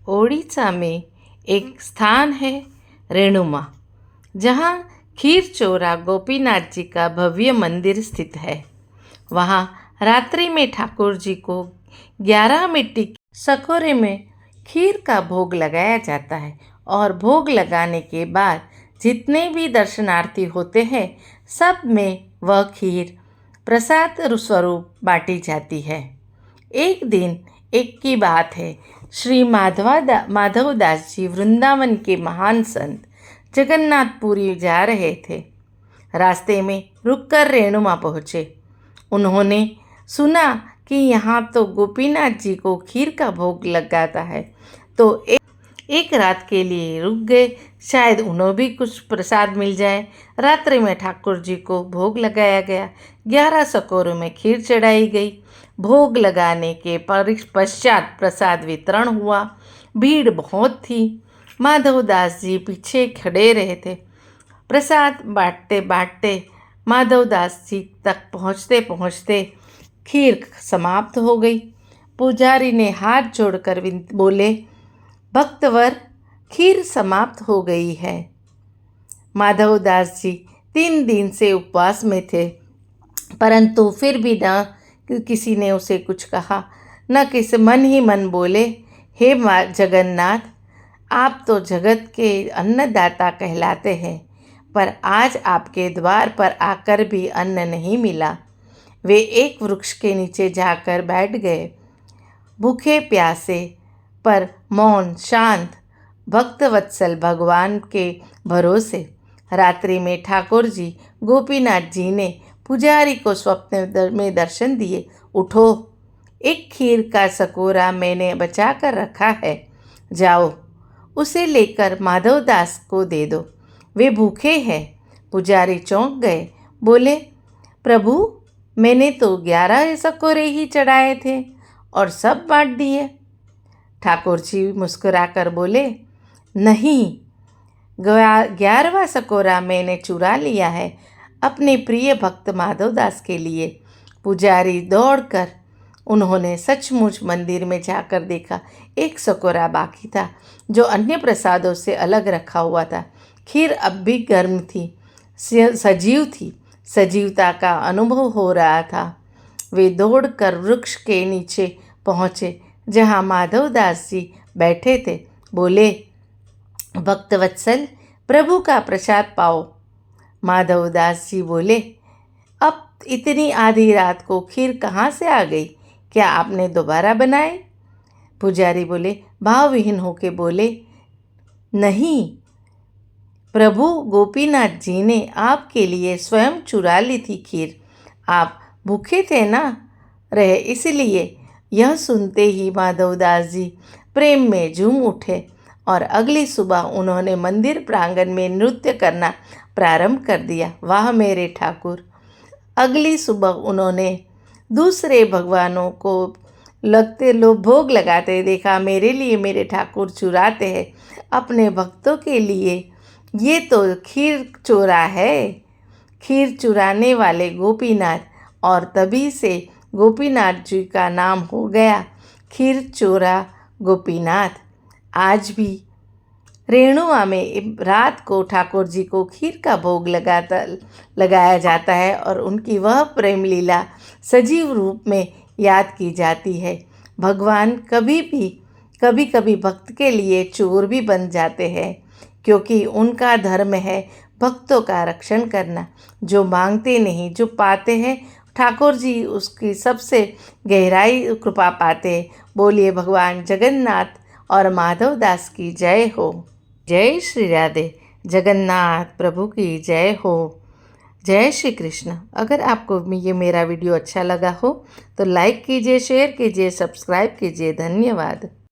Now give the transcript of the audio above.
ओडिशा में एक स्थान है रेणुमा, जहाँ खीरचोरा गोपीनाथ जी का भव्य मंदिर स्थित है। वहाँ रात्रि में ठाकुर जी को 11 मिट्टी के सकोरे में खीर का भोग लगाया जाता है और भोग लगाने के बाद जितने भी दर्शनार्थी होते हैं सब में वह खीर प्रसाद स्वरूप बांटी जाती है। एक दिन एक की बात है, श्री माधवदास जी वृंदावन के महान संत जगन्नाथपुरी जा रहे थे। रास्ते में रुककर रेणुमा पहुँचे। उन्होंने सुना कि यहाँ तो गोपीनाथ जी को खीर का भोग लगाता है, तो एक रात के लिए रुक गए, शायद उन्हें भी कुछ प्रसाद मिल जाए। रात्रि में ठाकुर जी को भोग लगाया गया। 11 सकोरों में खीर चढ़ाई गई। भोग लगाने के पश्चात प्रसाद वितरण हुआ। भीड़ बहुत थी। माधवदास जी पीछे खड़े रहे थे। प्रसाद बांटते बांटते माधवदास जी तक पहुँचते पहुँचते खीर समाप्त हो गई। पुजारी ने हाथ जोड़कर बोले, भक्तवर, खीर समाप्त हो गई है। माधवदास जी 3 दिन से उपवास में थे, परंतु फिर भी न किसी ने उसे कुछ कहा, न किसी मन ही मन बोले, हे जगन्नाथ, आप तो जगत के अन्नदाता कहलाते हैं, पर आज आपके द्वार पर आकर भी अन्न नहीं मिला। वे एक वृक्ष के नीचे जाकर बैठ गए, भूखे प्यासे पर मौन शांत भक्तवत्सल भगवान के भरोसे। रात्रि में ठाकुर जी गोपीनाथ जी ने पुजारी को स्वप्न में दर्शन दिए। उठो, एक खीर का सकोरा मैंने बचा कर रखा है, जाओ उसे लेकर माधवदास को दे दो, वे भूखे हैं। पुजारी चौंक गए, बोले, प्रभु, मैंने तो 11 सकोरे ही चढ़ाए थे और सब बांट दिए। ठाकुर जी मुस्कुराकर बोले, नहीं, 11वां सकोरा मैंने चुरा लिया है अपने प्रिय भक्त माधवदास के लिए। पुजारी दौड़कर उन्होंने सचमुच मंदिर में जाकर देखा, एक सकोरा बाकी था जो अन्य प्रसादों से अलग रखा हुआ था। खीर अब भी गर्म थी, सजीव थी, सजीवता का अनुभव हो रहा था। वे दौड़कर वृक्ष के नीचे पहुँचे जहाँ माधवदास जी बैठे थे। बोले, भक्तवत्सल, प्रभु का प्रसाद पाओ। माधवदास जी बोले, अब इतनी आधी रात को खीर कहाँ से आ गई? क्या आपने दोबारा बनाए? पुजारी बोले, भावविहीन होके बोले, नहीं प्रभु, गोपीनाथ जी ने आपके लिए स्वयं चुरा ली थी खीर। आप भूखे थे ना रहे, इसलिए। यह सुनते ही माधवदास जी प्रेम में झूम उठे और अगली सुबह उन्होंने मंदिर प्रांगण में नृत्य करना प्रारंभ कर दिया। वाह मेरे ठाकुर! अगली सुबह उन्होंने दूसरे भगवानों को भोग लगाते देखा। मेरे लिए मेरे ठाकुर चुराते हैं अपने भक्तों के लिए। ये तो खीर चोरा है, खीर चुराने वाले गोपीनाथ, और तभी से गोपीनाथ जी का नाम हो गया खीर चोरा गोपीनाथ। आज भी रेणुमा में रात को ठाकुर जी को खीर का भोग लगाया जाता है और उनकी वह प्रेम लीला सजीव रूप में याद की जाती है। भगवान कभी कभी भक्त के लिए चोर भी बन जाते हैं, क्योंकि उनका धर्म है भक्तों का रक्षण करना। जो मांगते नहीं, जो पाते हैं, ठाकुर जी उसकी सबसे गहराई कृपा पाते। बोलिए भगवान जगन्नाथ और माधवदास की जय हो। जय श्री राधे। जगन्नाथ प्रभु की जय हो। जय श्री कृष्ण। अगर आपको ये मेरा वीडियो अच्छा लगा हो तो लाइक कीजिए, शेयर कीजिए, सब्सक्राइब कीजिए। धन्यवाद।